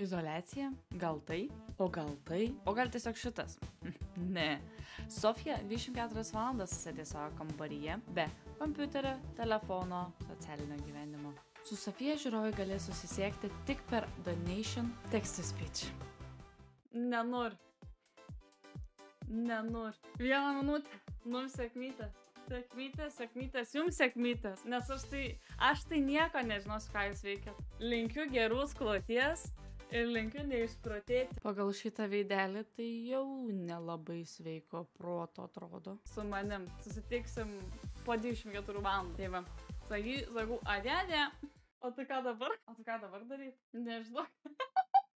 Izoliacija? Gal tai? O gal tai? O gal tiesiog šitas? Ne. Sofija 24 valandas sėdė savo kambaryje be kompiuterio, telefono, socialinio gyvenimo. Su Sofija žiūrovai galės susisiekti tik per Donation text-to-speech. Nenur. Vieną minutę. Sėkmytės. Sėkmytės, jums sėkmytės. Nes aš tai nieko nežinosiu, ką jūs veikiat. Linkiu gerus kloties ir linkiu neišprotėti. Pagal šitą veidelį tai jau nelabai sveiko proto atrodo. Su manim susitiksim po 24 valandų. Tai va, sakau, adė. O tai ką dabar? Daryt? Nežinau.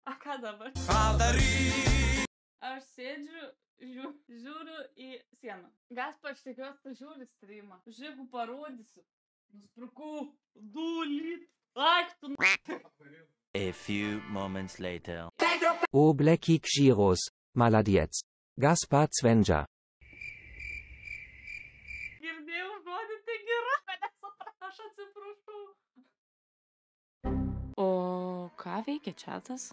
A ką dabar? Ką daryt? Aš sėdžiu, žiūriu į sieną. Gaspa, aš tikiuosi, tu žiūri streamą. Žiūrėk, parodysiu. Nusprukau. 2 lit. Ak, tu A few moments later. O Blacky Gyros, maladiec. Gaspar Cvenja. Girdėjau žodį, tai gera. Aš atsiprašau. O ką veikia čiatas?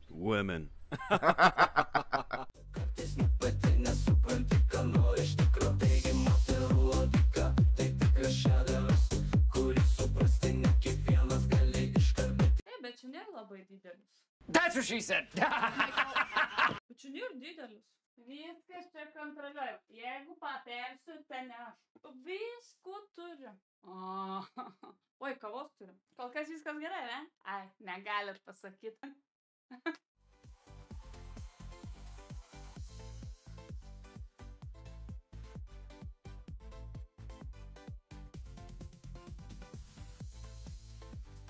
Women. Bet čia nėra labai didelis. That's what she said. Bet čia nėra didelis. Viskas čia kontroliuoju. Jeigu papersiu, tai ne aš. Visko turiu. Oi, kavos turiu. Kol kas viskas gerai, ne? Ai, negalit pasakyti.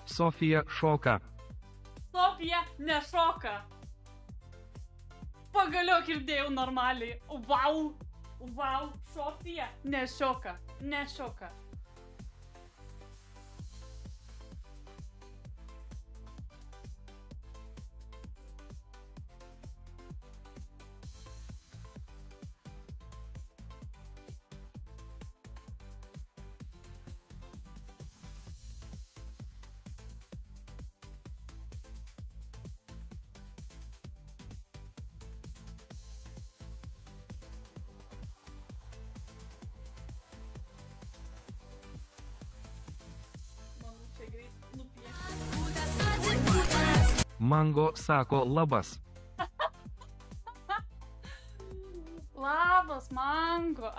Sofija šoka. Sofija nešoka. Pagaliau girdėjau normaliai. Wow, Sofija nešoka. Mango sako labas. Labas, Mango.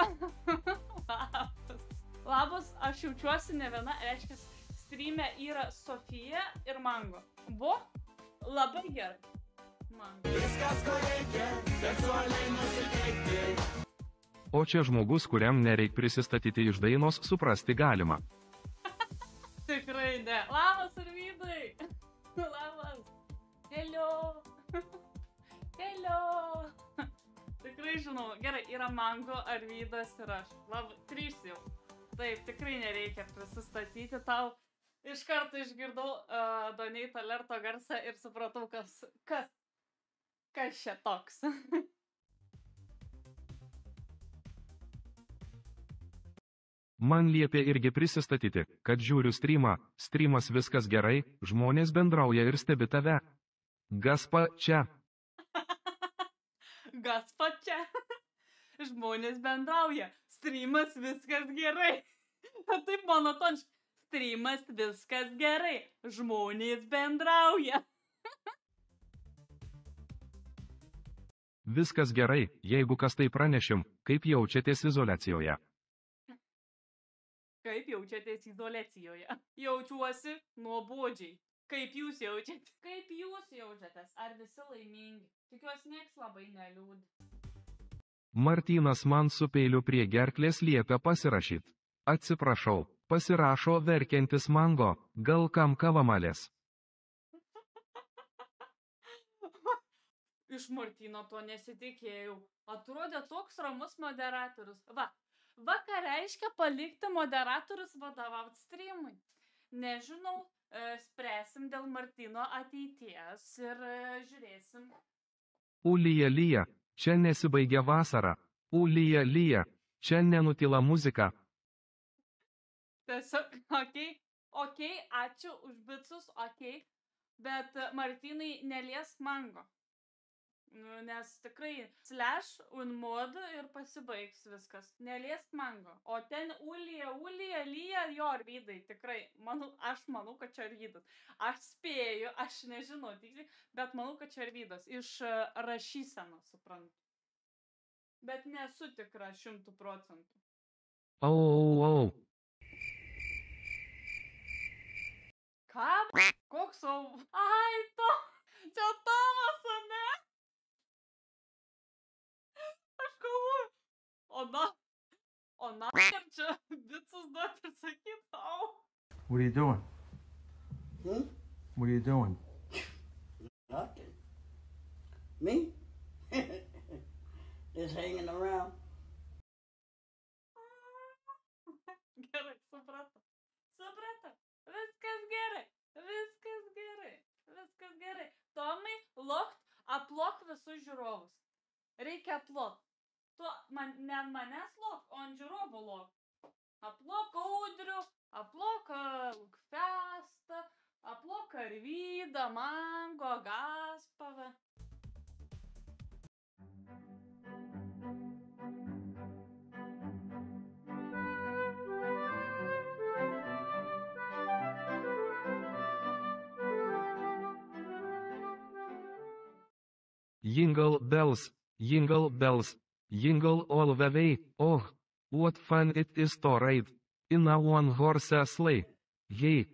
Labas, aš jaučiuosi ne viena, reiškia, streame yra Sofija ir Mango. Labai gerai. Mango. O čia žmogus, kuriam nereik prisistatyti iš dainos, suprasti galima. Tikrai ne. Labas, Arvydai. Labas. Hello. Tikrai žinau. Gerai, yra Mango, Arvydas ir aš. 3 jau. Taip, tikrai nereikia prisistatyti tau. Iš karto išgirdau Donate alerto garsą ir supratau, kas čia toks. Man liepė irgi prisistatyti, kad žiūriu streamą, streamas viskas gerai, žmonės bendrauja ir stebi tave. Gaspa čia. Gaspa čia. Žmonės bendrauja, streamas viskas gerai. Taip monotoniškai. Streamas viskas gerai, žmonės bendrauja. Viskas gerai, jeigu kas tai pranešim, kaip jaučiatės izoliacijoje. Kaip jaučiatės izoliacijoje? Jaučiuosi nuobodžiai. Kaip jūs jaučiatės? Kaip jūs jaučiatės? Ar visi laimingi? Tikiuosi, nieks labai neliūdi. Martynas man su peiliu prie gerklės liepia pasirašyt. Atsiprašau, pasirašo verkiantis Mango, gal kam kavamalės. Iš Martyno to nesitikėjau. Atrodė toks ramus moderatorius. Va ką reiškia palikti moderatorius vadovauti streamui. Nežinau, spręsim dėl Martyno ateities ir žiūrėsim. Ulija, Čia nesibaigia vasara. Lyja, lyja. Čia nenutila muzika. Tiesiog, okei, ačiū už bicus, okei, bet Martynai neliesk mango. Nu, nes tikrai slash unmod ir pasibaigs viskas. Neliesk mango. O ten ulija, lyja, jo Arvydai, tikrai. Aš manau, kad čia Arvydas. Aš spėju, aš nežinau tiksliai, bet manau, kad čia Arvydas. Iš rašysenos, suprantu. Bet nesu tikra 100%. Au. Ką? Koks au? Ai, čia Tomas, ne? Aš galvoju. O ir čia bicus duot ir sakyt, au. What are you doing? What are you doing? Nothing. Me? Just hanging around. Gerai, suprato. Viskas gerai. Tomai, aplok visus žiūrovus. Reikia aplok. Tu ne ant manęs lok, o ant žiūrovų lok. Aplok Audrių, aplok Lukfestą, aplok Arvydą, Mango, Gaspavą. Jingle bells, jingle all the way. Oh, what fun it is to ride in a one-horse sleigh. Yay.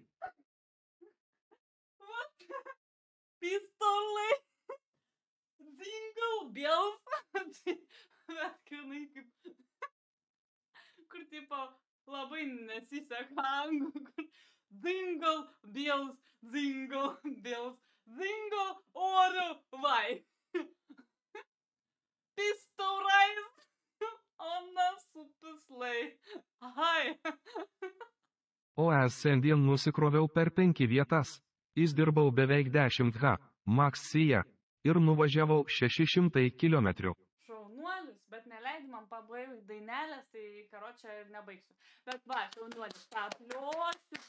Pistolai. Jingle bells. Bet kinai kaip... Kur tipo labai nesiseka anglų. Jingle bells, jingle all the way. Pistol rise on a super sleigh. Ai. O šiandien nusikroviau per 5 vietas. Įdirbau beveik 10 max-ją ir nuvažiavau 600 km. Šaunuolis, bet neleidi man pabaigti dainelės, tai karočią ir nebaigsiu. Bet va, šaunuolis,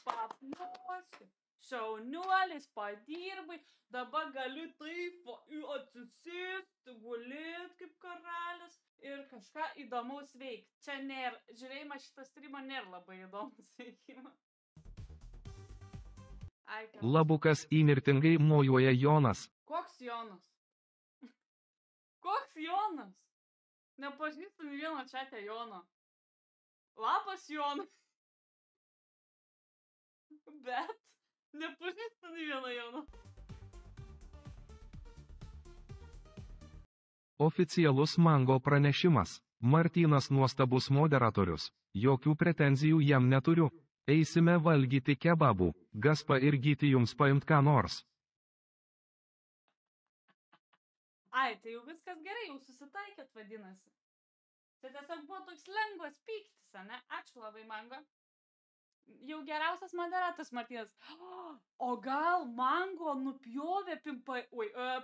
papliosiu. Šauniuolis, padirbai, dabar galiu taip atsisėsti, gulėti kaip karalis ir kažką įdomaus veikti. Čia nėra, žiūrėjimas šitą streamą nėra labai įdomus veikimas. Labukas įnirtingai mojuoja Jonas. Koks Jonas? Koks Jonas? Nepažįstu nė vieno čiate Jono. Labas Jonas. Bet... Nepažįstu nė vieno Jono. Oficialus Mango pranešimas. Martynas nuostabus moderatorius. Jokių pretenzijų jam neturiu. Eisime valgyti kebabų. Gaspa ir Gyti jums paimt ką nors. Ai, tai jau viskas gerai, jau susitaikėt vadinasi. Tai tiesiog buvo toks lengvas pyktis, ne? Ačiū labai, Mango. Jau geriausias moderatas Martynas. O gal Mango nupjovė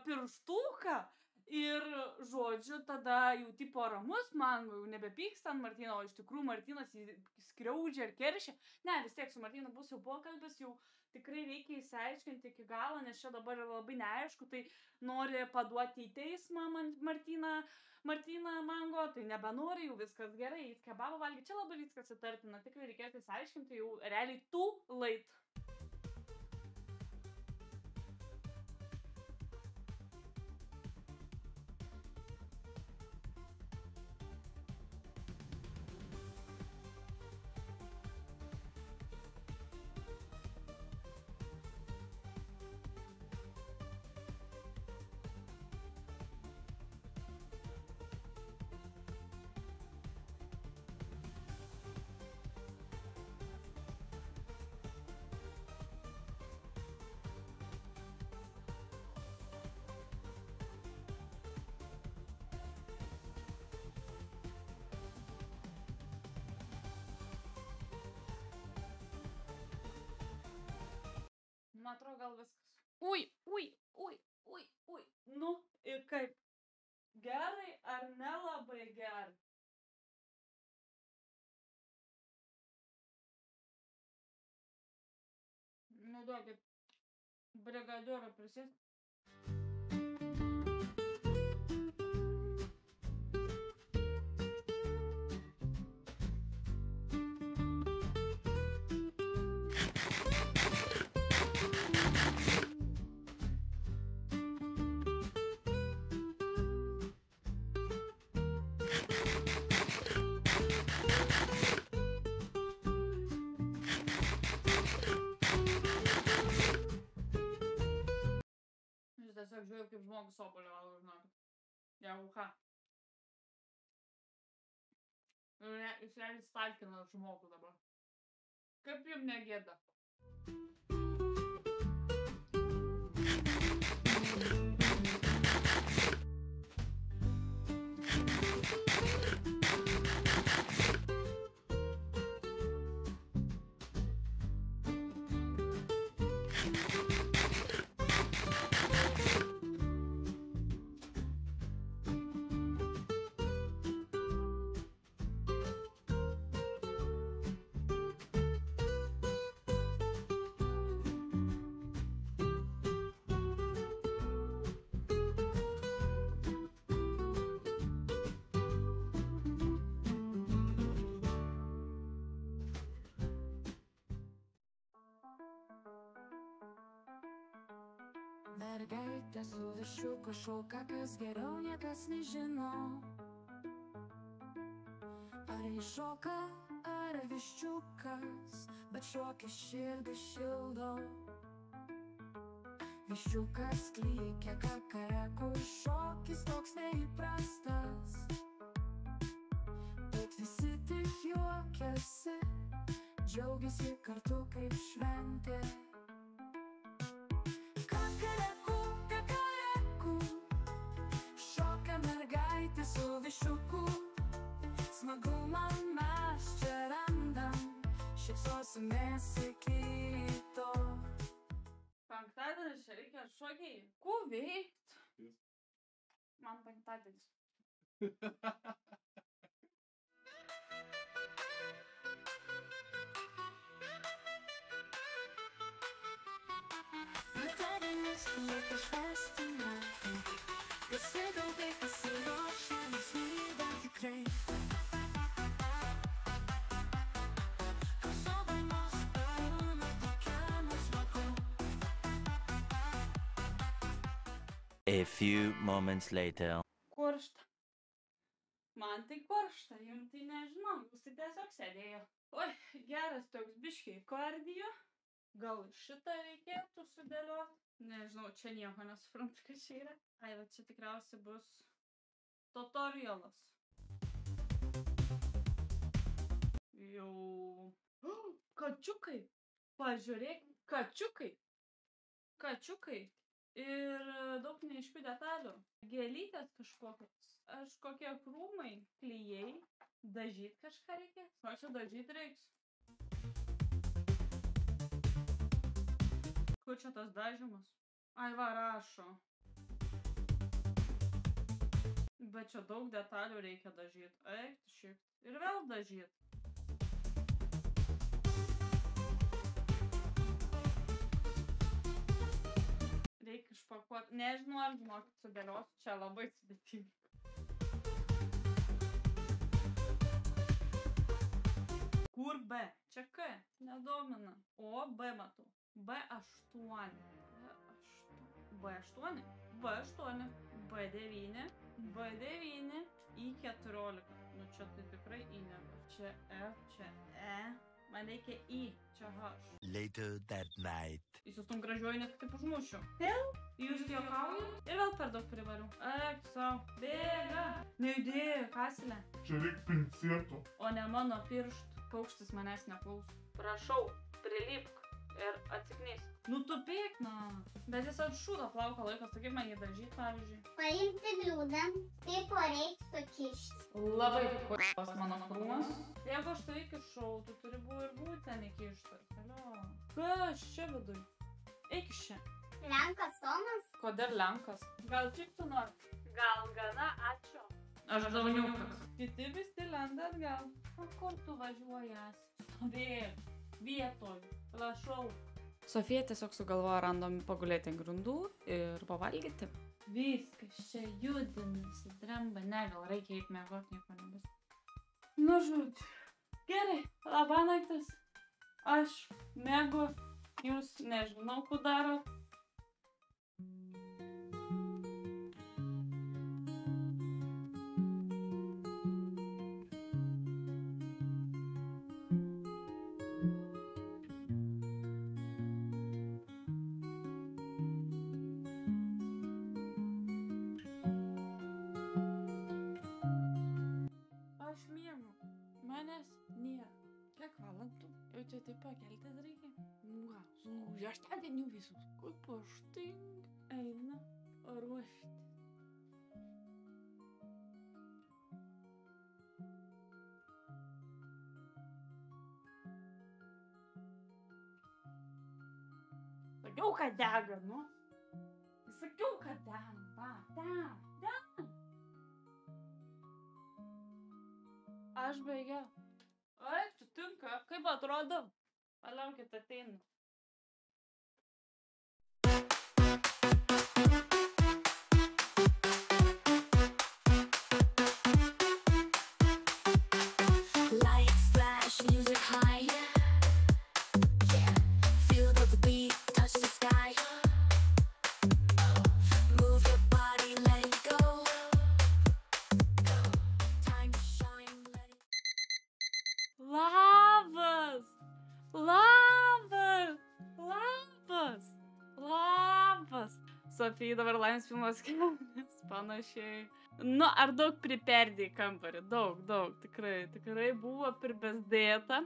pirštuką ir, žodžiu, tada jau tipo ramus Mango, jau nebepyksta ant Martyno, o iš tikrųjų Martynas jį skriaudžia ir keršia. Ne, vis tiek su Martynu bus jau pokalbis, jau tikrai reikia įsiaiškinti iki galo, nes čia dabar yra labai neaišku, tai nori paduoti į teismą Martyną Mango, tai nebenori, jau viskas gerai, jis kebabą valgė, čia labai viskas įtartina, tikrai reikės įsiaiškinti, jau realiai too late. Man atrodo, gal viskas. Ui. Nu, ir kaip. Gerai, Duokit brigadūrą prisėsti. Tiesiog žiūrėjau, kaip žmogus obuolį valgo, žinokit. Jeigu ką. Jis realiai stalkina žmogų dabar. Kaip jums negėda? Mergaitė su viščiuku šauka, kas geriau niekas nežino. Ar jis šoka, ar viščiukas, bet šokis širdį šildo. Viščiukas klykia kakareku, šokis toks neįprastas, bet visi tik juokiasi, džiaugiasi kartu kaip šventė. Su viščiuku, smagumą mes čia randam, šypsosimės iki ryto. Penktadienis čia reikia šokiai. Ko veikt? Man penktadienis. Penktadienis reikia švęsti naktį, visi draugai pasiruošę. A few moments later. Karšta. Man tai karšta, jums tai nežinau, jūs tai tiesiog sėdėjo. Oi, geras toks biškiai kardio. Gal šitą reikėtų sudėlioti? Nežinau, čia nieko nesuprantu, kas čia yra. Ai, va čia tikriausiai bus tutorialas. Jau. Kačiukai. Pažiūrėk, kačiukai. Kačiukai. Ir daug neaiškių detalių. Gėlytės kažkokios. Aš kokie krūmai, klijai. Dažyt kažką reikės. O čia dažyt reiks. Kur čia tas dažymas? Ai va, rašo. Bet čia daug detalių reikia dažyt. Eik, šiek. Ir vėl dažyt. Reikia išpakuoti. Nežinau, ar žinokit sudėliosiu. Čia labai sudėtinga. Kur B? Čia K. Nedomina. O, B matau. B8. B8. B8. B9. B9. I14. Nu čia tai tikrai I nebus. Čia F, čia E. Man reikia I. Čia H. Later that night. Įsistum gražiuoju, net taip užmušiu. Vėl? Jūs juokaujat? Ir vėl per daug privariu. Eik sau. Bėga. Nejudėjau, kasilė. Čia reik pincėto. O ne mano pirštų. Paukštis manęs neklauso. Prašau, prilipk ir atsiknysk. Nu tupėk, na. Bet jis atšūdo plauko laikas, tai kaip man jį dažyt, pavyzdžiui. Paimti bliūdą, taip o reiks sukišti. Labai p***os mano krūmas. Jeigu aš tai įkišau, tu turi ir būti ten įkišti. Kas čia viduj? Eik iš čia. Lenkas Tomas? Kodėl Lenkas? Gal tik tu nori? Gal gana, ačiū. Aš dauniukas. Kiti visi lenda atgal. O kur tu važiuojas? Stovėk. Vietoj. Prašau. Sofija tiesiog sugalvojo random pagulėti ant grindų ir pavalgyti. Viskas čia judinasi, dremba, ne, gal reikia eiti mėgot, nieko nebus. Nu, žodžiu. Gerai, labanaktis. Aš mėgu, jūs nežinau, ko darot. Aš miegu. Manęs nėra. Kiek valandų? Jau čia taip pakeltis reikia? Ką, su šeštadieniu visus. Kaip aš tai eina ruošti. Sakiau, kad dega, nu. Sakiau, kad dega, va, dega. Aš baigiau. Ai, tu tinka. Kaip atrodo? Palaukit, ateinu. Light flash, music high. Yeah, feel the beat, touch the sky. Move your body, let it go. Time to shine, let it. Labas! Labas! Labas! Labas! Sofija dabar laimės filmas kelnes, panašiai. Nu, ar daug priperdėjai kambarį? Daug, tikrai buvo pribezdėta.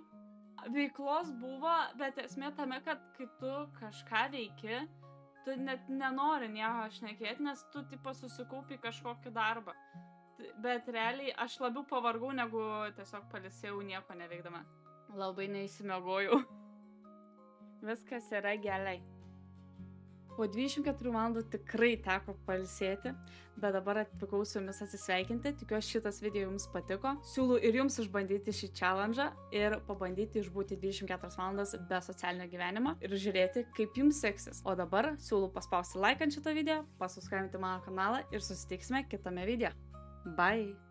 Veiklos buvo, bet esmė tame, kad kai tu kažką veiki, tu net nenori nieko šnekėti, nes tu tipo susikaupi kažkokį darbą. Bet realiai aš labiau pavargau, negu tiesiog pailsėjau nieko neveikdama. Labai neįsimiegojau. Viskas yra gerai. Po 24 valandų tikrai teko pailsėti, bet dabar atvykau su jumis atsisveikinti. Tikiuosi šitas video jums patiko. Siūlau ir jums išbandyti šį challenge ir pabandyti išbūti 24 valandas be socialinio gyvenimo ir žiūrėti, kaip jums seksis. O dabar siūlau paspausti like ant šito video, pasubscribinti mano kanalą ir susitiksime kitame video. Bye!